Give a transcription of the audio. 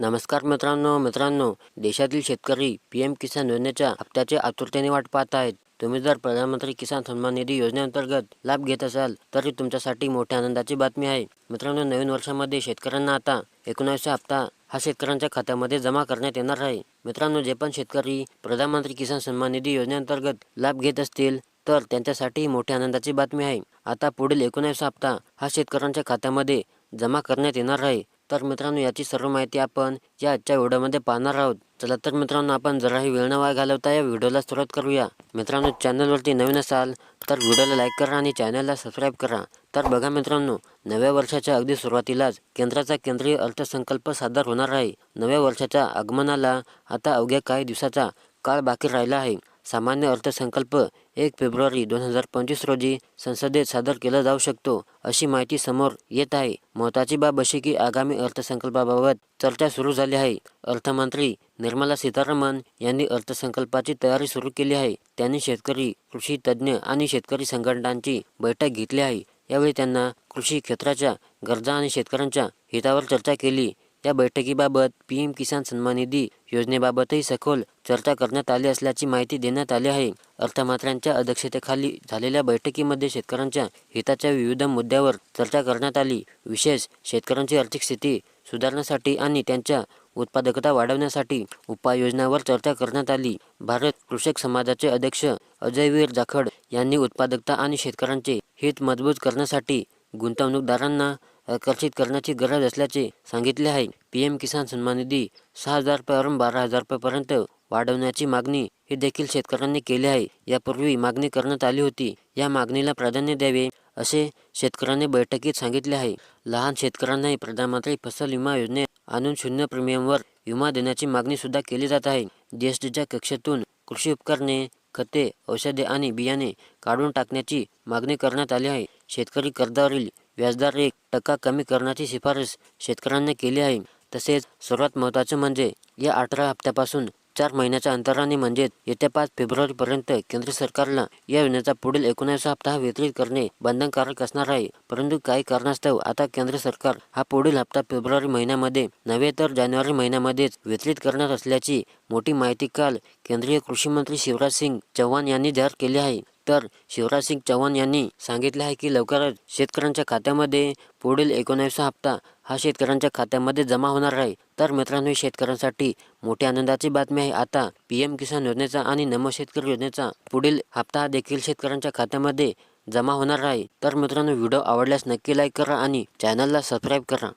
नमस्कार मित्रांनो, देशातील शेतकरी पीएम किसान योजनेच्या हप्त्याची आतुरतेने वाट पाहत आहेत. तुम्ही जर प्रधानमंत्री किसान सन्मान निधी योजनेअंतर्गत लाभ घेत असाल तर तुमच्यासाठी मोठ्या आनंदाची बातमी आहे. मित्रांनो, नवीन वर्षामध्ये शेतकऱ्यांना आता 19वा हप्ता हा शेतकऱ्यांच्या खात्यामध्ये जमा करण्यात येणार आहे. मित्रांनो, जे पण शेतकरी प्रधानमंत्री किसान सन्मान निधी योजनेअंतर्गत लाभ घेत असतील तर त्यांच्यासाठी मोठ्या आनंदाची बातमी आहे. आता पुढील 19वा हप्ता हा शेतकऱ्यांच्या खात्यामध्ये जमा करण्यात येणार आहे. तर मित्रांनो, याची सर्व माहिती आपण या आजच्या व्हिडिओमध्ये पाहणार आहोत. चला तर मित्रांनो, आपण जराही वेळ न वाया घालवता या व्हिडिओला सुरुवात करूया. मित्रांनो, चॅनलवरती नवीन असाल तर व्हिडिओला लाईक करा आणि चॅनलला सबस्क्राईब करा. तर बघा मित्रांनो, नव्या वर्षाच्या अगदी सुरुवातीलाच केंद्राचा केंद्रीय अर्थसंकल्प सादर होणार आहे. नव्या वर्षाच्या आगमनाला आता अवघ्या काही दिवसाचा काळ बाकी राहिला आहे. सामान्य अर्थसंकल्प 1 फेब्रुवारी 2025 रोजी संसदेत सादर केला जाऊ शकतो, अशी माहिती समोर येत आहे. महत्त्वाची बाब अशी की आगामी अर्थसंकल्पाबाबत चर्चा सुरू झाली आहे. अर्थमंत्री निर्मला सीतारामन यांनी अर्थसंकल्पाची तयारी सुरू केली आहे. त्यांनी शेतकरी, कृषी तज्ज्ञ आणि शेतकरी संघटनांची बैठक घेतली आहे. यावेळी त्यांना कृषी क्षेत्राच्या गरजा आणि शेतकऱ्यांच्या हितावर चर्चा केली. या बैठकीबाबत पीएम किसान सन्मान निधी योजनेबाबतही सखोल चर्चा करण्यात आली असल्याची माहिती देण्यात आली आहे. अर्थमंत्र्यांच्या अध्यक्षतेखाली झालेल्या बैठकीमध्ये शेतकऱ्यांच्या हिताच्या विविध मुद्द्यावर चर्चा करण्यात आली. विशेष शेतकऱ्यांची आर्थिक स्थिती सुधारण्यासाठी आणि त्यांच्या उत्पादकता वाढवण्यासाठी उपाययोजनांवर चर्चा करण्यात आली. भारत कृषक समाजाचे अध्यक्ष अजयवीर जाखड यांनी उत्पादकता आणि शेतकऱ्यांचे हित मजबूत करण्यासाठी गुंतवणूकदारांना आकर्षित करण्याची गरज असल्याचे सांगितले आहे. पीएम किसान सन्मान निधी 6,000 रुपयावरून 12,000 रुपयापर्यंत वाढवण्याची मागणी ही देखील शेतकऱ्यांनी केली आहे. यापूर्वी मागणी करण्यात आली होती. या मागणीला प्राधान्य द्यावे असे शेतकऱ्यांनी बैठकीत सांगितले आहे. लहान शेतकऱ्यांनाही प्रधानमंत्री फसल विमा योजनेत आणून 0 प्रीमियमवर विमा देण्याची मागणी सुद्धा केली जात आहे. जीएसटीच्या कक्षेतून कृषी उपकरणे, खते, औषधे आणि बियाणे काढून टाकण्याची मागणी करण्यात आली आहे. शेतकरी कर्जावरील व्याजदर 1% कमी करण्याची शिफारस शेतकऱ्यांना केली आहे. तसेच सर्वात महत्त्वाचे म्हणजे या 18 हप्त्यापासून 4 महिन्याच्या अंतराने म्हणजेच येत्या 5 फेब्रुवारीपर्यंत केंद्र सरकारला या योजनेचा पुढील 19वा हप्ता हा वितरित करणे बंधनकारक असणार आहे. परंतु काही कारणास्तव आता केंद्र सरकार हा पुढील हप्ता फेब्रुवारी महिन्यामध्ये नव्हे तर जानेवारी महिन्यामध्येच वितरित करणार असल्याची मोठी माहिती काल केंद्रीय कृषी मंत्री शिवराज सिंग चौहान यांनी जाहीर केली आहे. तर शिवराज सिंग चौहान यांनी सांगितले आहे की लवकरच शेतकऱ्यांच्या खात्यामध्ये पुढील 19वा हप्ता हा शेतकऱ्यांच्या खात्यामध्ये जमा होणार आहे. तर मित्रांनो, शेतकऱ्यांसाठी मोठी आनंदाची बातमी आहे. आता पीएम किसान योजनेचा आणि नमो शेतकरी योजनेचा पुढील हप्ता हा देखील शेतकऱ्यांच्या खात्यामध्ये जमा होणार आहे. तर मित्रांनो, व्हिडिओ आवडल्यास नक्की लाईक करा आणि चॅनलला सबस्क्राईब करा.